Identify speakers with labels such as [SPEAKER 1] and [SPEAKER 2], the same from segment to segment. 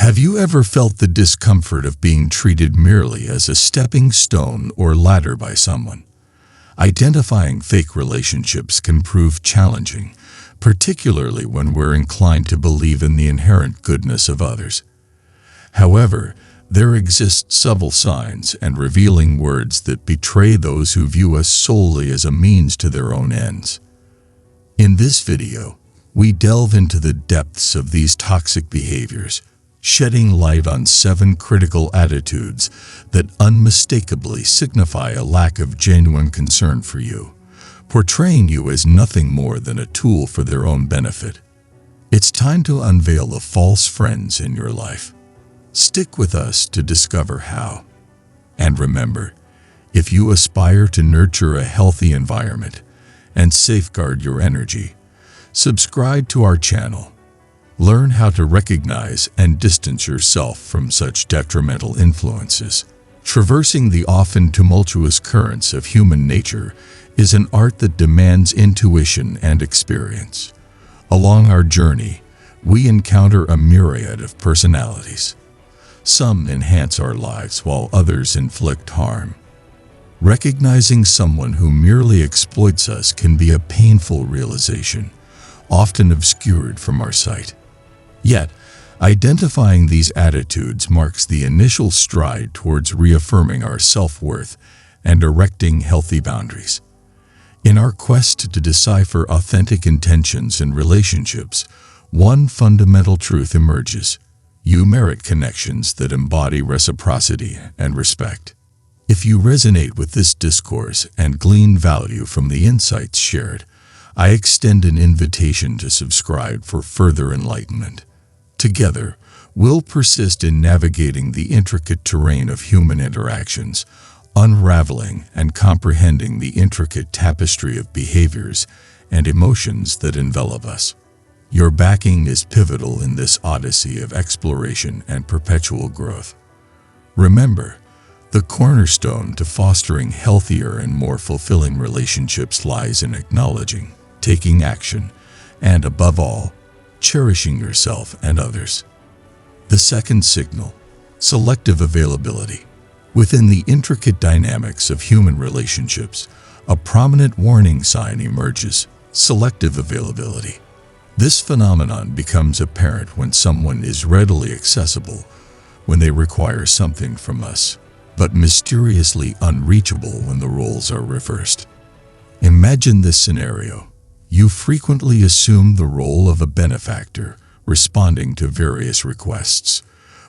[SPEAKER 1] Have you ever felt the discomfort of being treated merely as a stepping stone or ladder by someone? Identifying fake relationships can prove challenging, particularly when we're inclined to believe in the inherent goodness of others. However, there exist subtle signs and revealing words that betray those who view us solely as a means to their own ends. In this video, we delve into the depths of these toxic behaviors, shedding light on 7 critical attitudes that unmistakably signify a lack of genuine concern for you, portraying you as nothing more than a tool for their own benefit. It's time to unveil the false friends in your life. Stick with us to discover how. And remember, if you aspire to nurture a healthy environment and safeguard your energy, subscribe to our channel. Learn how to recognize and distance yourself from such detrimental influences. Traversing the often tumultuous currents of human nature is an art that demands intuition and experience. Along our journey, we encounter a myriad of personalities. Some enhance our lives while others inflict harm. Recognizing someone who merely exploits us can be a painful realization, often obscured from our sight. Yet, identifying these attitudes marks the initial stride towards reaffirming our self-worth and erecting healthy boundaries. In our quest to decipher authentic intentions in relationships, one fundamental truth emerges: you merit connections that embody reciprocity and respect. If you resonate with this discourse and glean value from the insights shared, I extend an invitation to subscribe for further enlightenment. Together, we'll persist in navigating the intricate terrain of human interactions, unraveling and comprehending the intricate tapestry of behaviors and emotions that envelop us. Your backing is pivotal in this odyssey of exploration and perpetual growth. Remember, the cornerstone to fostering healthier and more fulfilling relationships lies in acknowledging, taking action, and above all, cherishing yourself and others. The second signal, selective availability. Within the intricate dynamics of human relationships, a prominent warning sign emerges: selective availability. This phenomenon becomes apparent when someone is readily accessible, when they require something from us, but mysteriously unreachable when the roles are reversed. Imagine this scenario. You frequently assume the role of a benefactor, responding to various requests,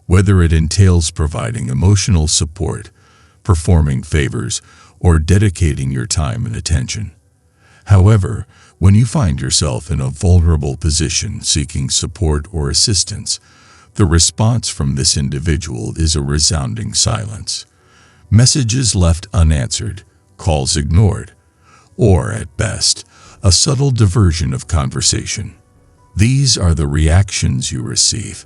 [SPEAKER 1] whether it entails providing emotional support, performing favors, or dedicating your time and attention. However, when you find yourself in a vulnerable position seeking support or assistance, the response from this individual is a resounding silence. Messages left unanswered, calls ignored, or, at best, a subtle diversion of conversation. These are the reactions you receive.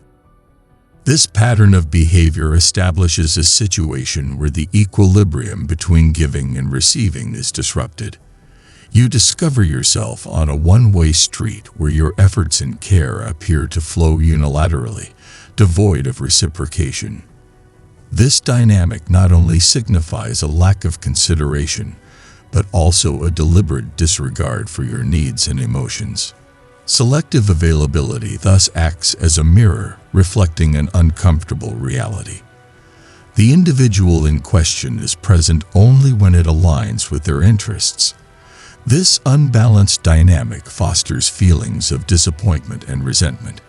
[SPEAKER 1] This pattern of behavior establishes a situation where the equilibrium between giving and receiving is disrupted. You discover yourself on a one-way street where your efforts and care appear to flow unilaterally, devoid of reciprocation. This dynamic not only signifies a lack of consideration, but also a deliberate disregard for your needs and emotions. Selective availability thus acts as a mirror, reflecting an uncomfortable reality. The individual in question is present only when it aligns with their interests. This unbalanced dynamic fosters feelings of disappointment and resentment,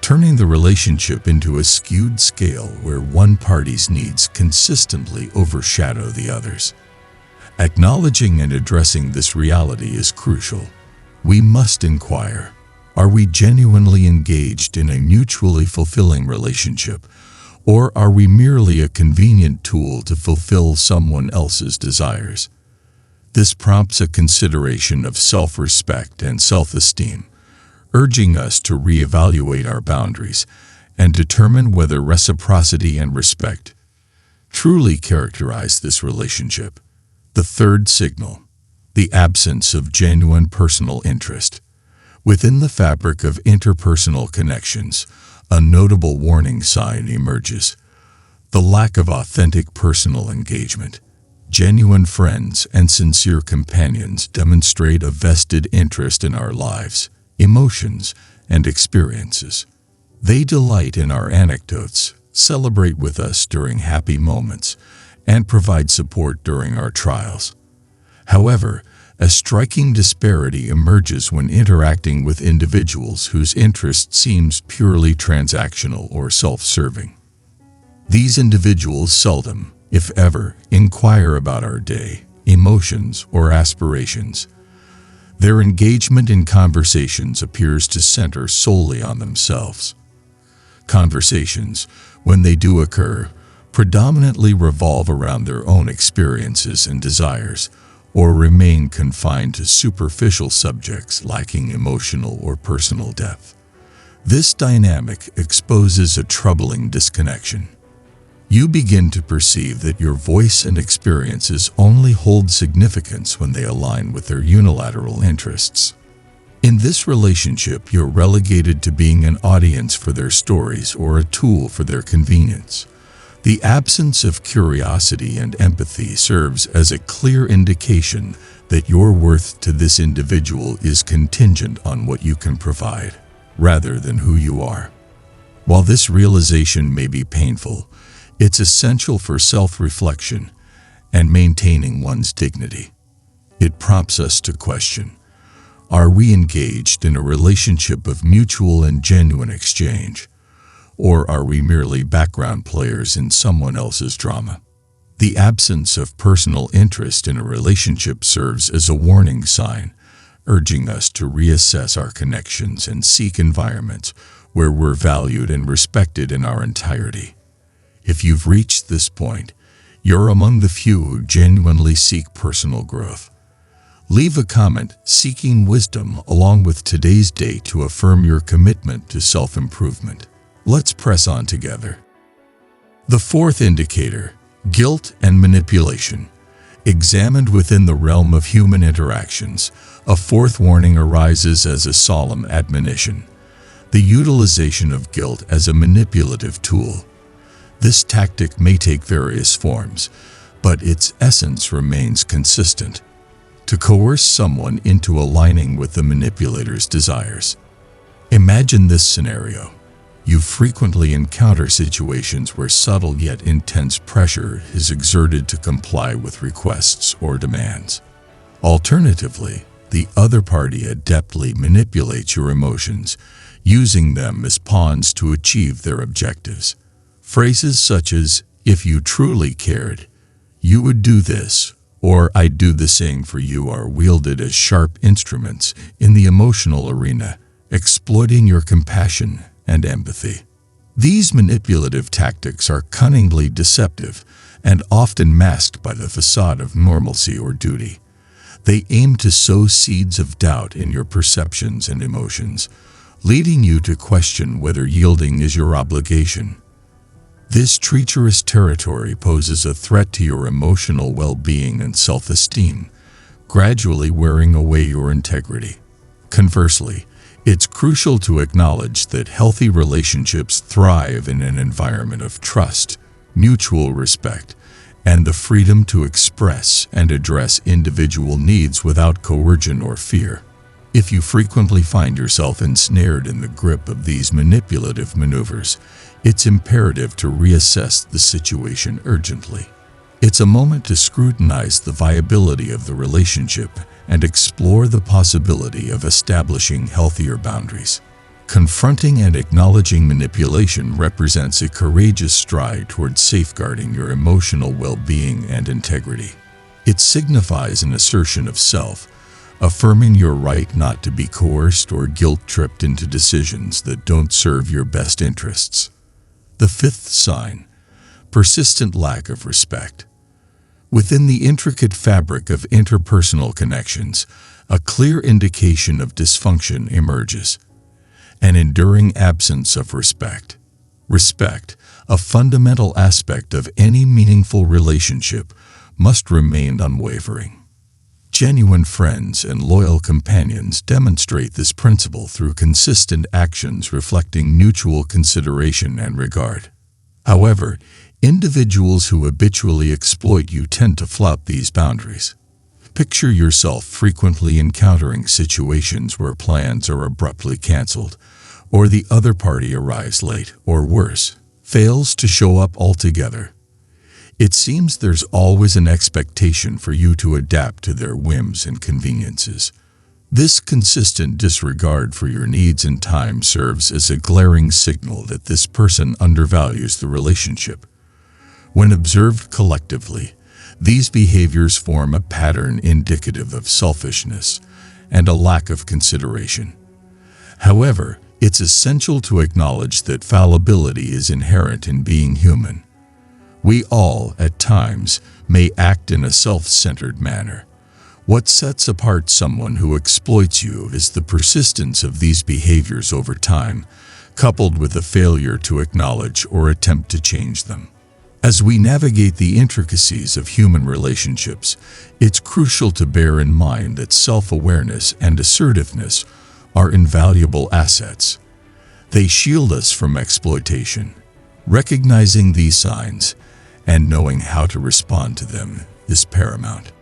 [SPEAKER 1] turning the relationship into a skewed scale where one party's needs consistently overshadow the other's. Acknowledging and addressing this reality is crucial. We must inquire: are we genuinely engaged in a mutually fulfilling relationship, or are we merely a convenient tool to fulfill someone else's desires? This prompts a consideration of self-respect and self-esteem, urging us to reevaluate our boundaries and determine whether reciprocity and respect truly characterize this relationship. The third signal, the absence of genuine personal interest. Within the fabric of interpersonal connections, A notable warning sign emerges: the lack of authentic personal engagement. Genuine friends and sincere companions demonstrate a vested interest in our lives, emotions, and experiences. They delight in our anecdotes, celebrate with us during happy moments, and provide support during our trials. However, a striking disparity emerges when interacting with individuals whose interest seems purely transactional or self-serving. These individuals seldom, if ever, inquire about our day, emotions, or aspirations. Their engagement in conversations appears to center solely on themselves. Conversations, when they do occur, predominantly revolve around their own experiences and desires, or remain confined to superficial subjects lacking emotional or personal depth. This dynamic exposes a troubling disconnection. You begin to perceive that your voice and experiences only hold significance when they align with their unilateral interests. In this relationship, you're relegated to being an audience for their stories or a tool for their convenience. The absence of curiosity and empathy serves as a clear indication that your worth to this individual is contingent on what you can provide, rather than who you are. While this realization may be painful, it's essential for self-reflection and maintaining one's dignity. It prompts us to question: are we engaged in a relationship of mutual and genuine exchange, or are we merely background players in someone else's drama? The absence of personal interest in a relationship serves as a warning sign, urging us to reassess our connections and seek environments where we're valued and respected in our entirety. If you've reached this point, you're among the few who genuinely seek personal growth. Leave a comment seeking wisdom along with today's date to affirm your commitment to self-improvement. Let's press on together. The fourth indicator: guilt and manipulation. Examined within the realm of human interactions, a fourth warning arises as a solemn admonition: the utilization of guilt as a manipulative tool. This tactic may take various forms, but its essence remains consistent: to coerce someone into aligning with the manipulator's desires. Imagine this scenario. You frequently encounter situations where subtle yet intense pressure is exerted to comply with requests or demands. Alternatively, the other party adeptly manipulates your emotions, using them as pawns to achieve their objectives. Phrases such as, "if you truly cared, you would do this," or "I'd do the same for you," are wielded as sharp instruments in the emotional arena, exploiting your compassion and empathy. These manipulative tactics are cunningly deceptive and often masked by the facade of normalcy or duty. They aim to sow seeds of doubt in your perceptions and emotions, leading you to question whether yielding is your obligation. This treacherous territory poses a threat to your emotional well-being and self-esteem, gradually wearing away your integrity. Conversely, it's crucial to acknowledge that healthy relationships thrive in an environment of trust, mutual respect, and the freedom to express and address individual needs without coercion or fear. If you frequently find yourself ensnared in the grip of these manipulative maneuvers, it's imperative to reassess the situation urgently. It's a moment to scrutinize the viability of the relationship and explore the possibility of establishing healthier boundaries. Confronting and acknowledging manipulation represents a courageous stride towards safeguarding your emotional well-being and integrity. It signifies an assertion of self, affirming your right not to be coerced or guilt-tripped into decisions that don't serve your best interests. The fifth sign: persistent lack of respect. Within the intricate fabric of interpersonal connections, a clear indication of dysfunction emerges: an enduring absence of respect. Respect, a fundamental aspect of any meaningful relationship, must remain unwavering. Genuine friends and loyal companions demonstrate this principle through consistent actions reflecting mutual consideration and regard. However, individuals who habitually exploit you tend to flout these boundaries. Picture yourself frequently encountering situations where plans are abruptly canceled, or the other party arrives late, or worse, fails to show up altogether. It seems there's always an expectation for you to adapt to their whims and conveniences. This consistent disregard for your needs and time serves as a glaring signal that this person undervalues the relationship. When observed collectively, these behaviors form a pattern indicative of selfishness and a lack of consideration. However, it's essential to acknowledge that fallibility is inherent in being human. We all, at times, may act in a self-centered manner. What sets apart someone who exploits you is the persistence of these behaviors over time, coupled with a failure to acknowledge or attempt to change them. As we navigate the intricacies of human relationships, it's crucial to bear in mind that self-awareness and assertiveness are invaluable assets. They shield us from exploitation. Recognizing these signs and knowing how to respond to them is paramount.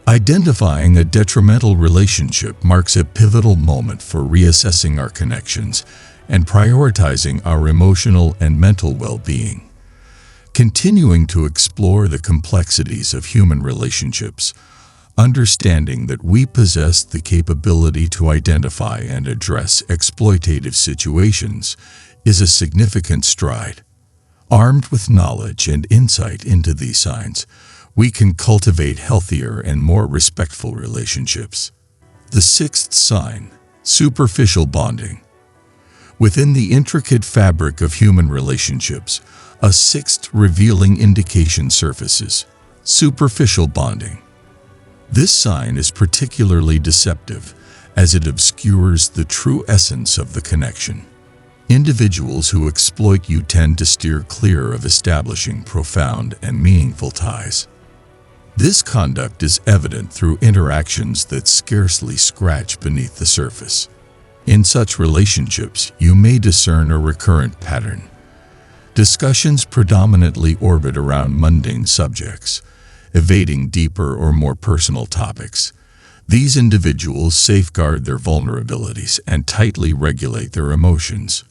[SPEAKER 1] Identifying a detrimental relationship marks a pivotal moment for reassessing our connections and prioritizing our emotional and mental well-being. Continuing to explore the complexities of human relationships, understanding that we possess the capability to identify and address exploitative situations is a significant stride. Armed with knowledge and insight into these signs, we can cultivate healthier and more respectful relationships. The sixth sign, superficial bonding. Within the intricate fabric of human relationships, a sixth revealing indication surfaces: superficial bonding. This sign is particularly deceptive as it obscures the true essence of the connection. Individuals who exploit you tend to steer clear of establishing profound and meaningful ties. This conduct is evident through interactions that scarcely scratch beneath the surface. In such relationships, you may discern a recurrent pattern. Discussions predominantly orbit around mundane subjects, evading deeper or more personal topics. These individuals safeguard their vulnerabilities and tightly regulate their emotions.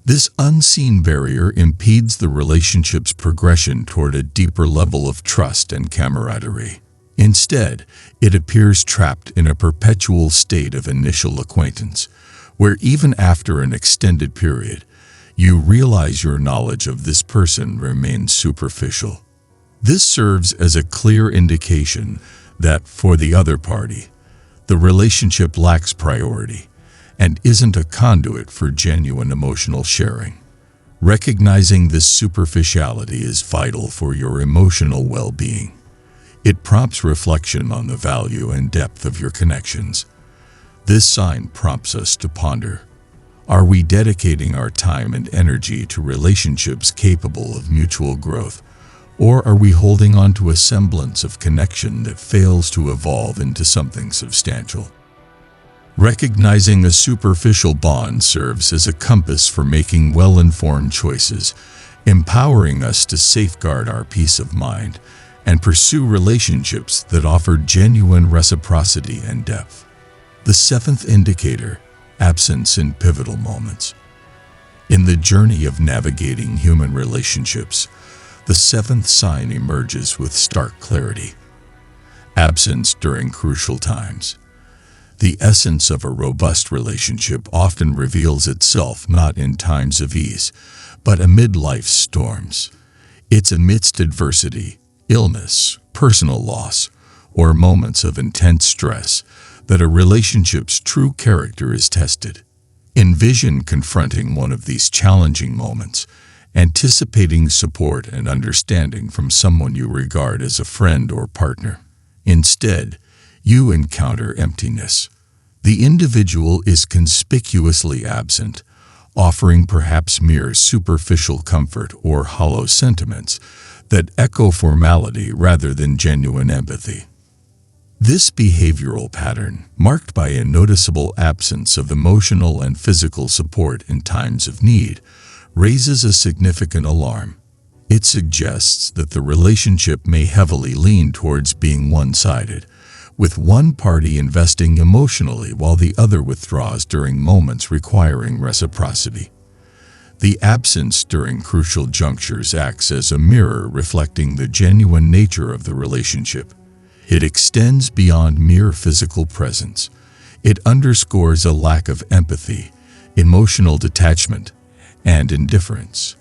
[SPEAKER 1] This unseen barrier impedes the relationship's progression toward a deeper level of trust and camaraderie. Instead, it appears trapped in a perpetual state of initial acquaintance, where even after an extended period, you realize your knowledge of this person remains superficial. This serves as a clear indication that, for the other party, the relationship lacks priority and isn't a conduit for genuine emotional sharing. Recognizing this superficiality is vital for your emotional well-being. It prompts reflection on the value and depth of your connections. This sign prompts us to ponder: are we dedicating our time and energy to relationships capable of mutual growth, or are we holding on to a semblance of connection that fails to evolve into something substantial? Recognizing a superficial bond serves as a compass for making well-informed choices, empowering us to safeguard our peace of mind and pursue relationships that offer genuine reciprocity and depth. The seventh indicator: absence in pivotal moments. In the journey of navigating human relationships, the seventh sign emerges with stark clarity: absence during crucial times. The essence of a robust relationship often reveals itself not in times of ease, but amid life's storms. It's amidst adversity, illness, personal loss, or moments of intense stress that a relationship's true character is tested. Envision confronting one of these challenging moments, anticipating support and understanding from someone you regard as a friend or partner. Instead, you encounter emptiness. The individual is conspicuously absent, offering perhaps mere superficial comfort or hollow sentiments that echo formality rather than genuine empathy. This behavioral pattern, marked by a noticeable absence of emotional and physical support in times of need, raises a significant alarm. It suggests that the relationship may heavily lean towards being one-sided, with one party investing emotionally while the other withdraws during moments requiring reciprocity. The absence during crucial junctures acts as a mirror reflecting the genuine nature of the relationship. It extends beyond mere physical presence. It underscores a lack of empathy, emotional detachment, and indifference.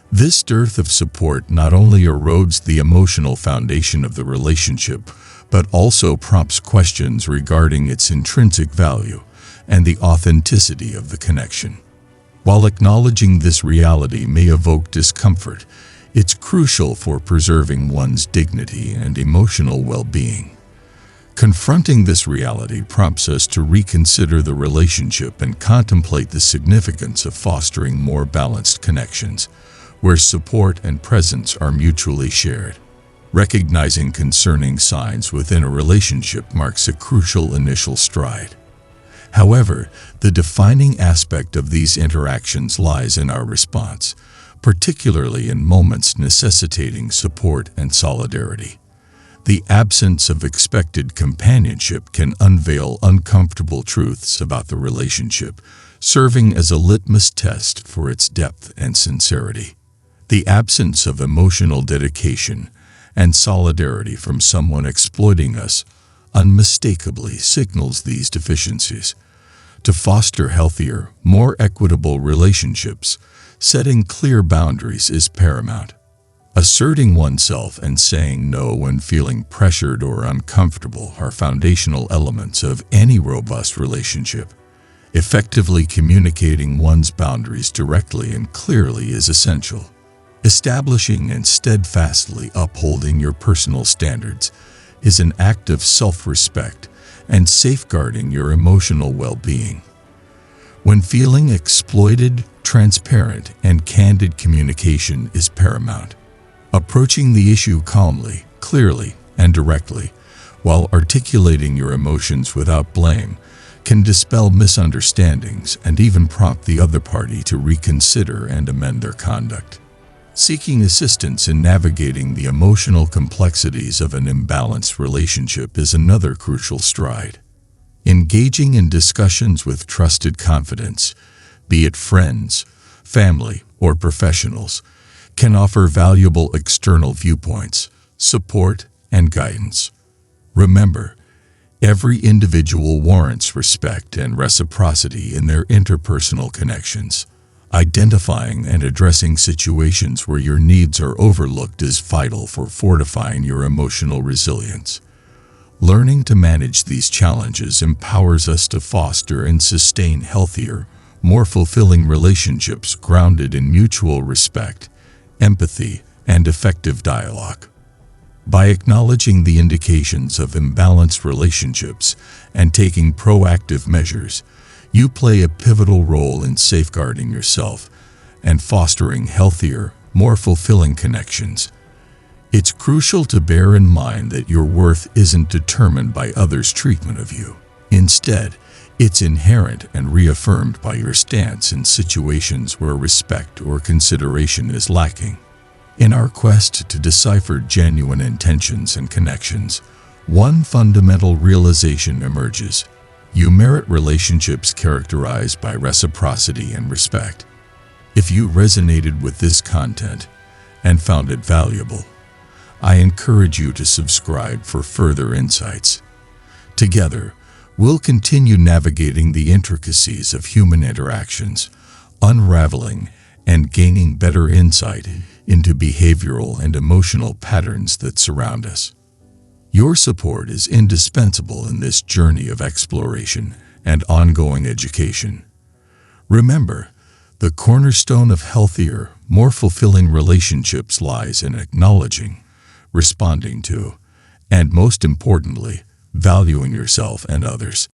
[SPEAKER 1] This dearth of support not only erodes the emotional foundation of the relationship, but also prompts questions regarding its intrinsic value and the authenticity of the connection. While acknowledging this reality may evoke discomfort, it's crucial for preserving one's dignity and emotional well-being. Confronting this reality prompts us to reconsider the relationship and contemplate the significance of fostering more balanced connections, where support and presence are mutually shared. Recognizing concerning signs within a relationship marks a crucial initial stride. However, the defining aspect of these interactions lies in our response, particularly in moments necessitating support and solidarity. The absence of expected companionship can unveil uncomfortable truths about the relationship, serving as a litmus test for its depth and sincerity. The absence of emotional dedication and solidarity from someone exploiting us unmistakably signals these deficiencies. To foster healthier, more equitable relationships, setting clear boundaries is paramount. Asserting oneself and saying no when feeling pressured or uncomfortable are foundational elements of any robust relationship. Effectively communicating one's boundaries directly and clearly is essential. Establishing and steadfastly upholding your personal standards is an act of self-respect and safeguarding your emotional well-being. When feeling exploited, transparent and candid communication is paramount. Approaching the issue calmly, clearly, and directly, while articulating your emotions without blame, can dispel misunderstandings and even prompt the other party to reconsider and amend their conduct. Seeking assistance in navigating the emotional complexities of an imbalanced relationship is another crucial stride. Engaging in discussions with trusted confidants, be it friends, family, or professionals, can offer valuable external viewpoints, support, and guidance. Remember, every individual warrants respect and reciprocity in their interpersonal connections. Identifying and addressing situations where your needs are overlooked is vital for fortifying your emotional resilience. Learning to manage these challenges empowers us to foster and sustain healthier, more fulfilling relationships grounded in mutual respect, empathy, and effective dialogue. By acknowledging the indications of imbalanced relationships and taking proactive measures, you play a pivotal role in safeguarding yourself and fostering healthier, more fulfilling connections. It's crucial to bear in mind that your worth isn't determined by others' treatment of you. Instead, it's inherent and reaffirmed by your stance in situations where respect or consideration is lacking. In our quest to decipher genuine intentions and connections, one fundamental realization emerges. You merit relationships characterized by reciprocity and respect. If you resonated with this content and found it valuable, I encourage you to subscribe for further insights. Together, we'll continue navigating the intricacies of human interactions, unraveling and gaining better insight into behavioral and emotional patterns that surround us. Your support is indispensable in this journey of exploration and ongoing education. Remember, the cornerstone of healthier, more fulfilling relationships lies in acknowledging, responding to, and most importantly, valuing yourself and others.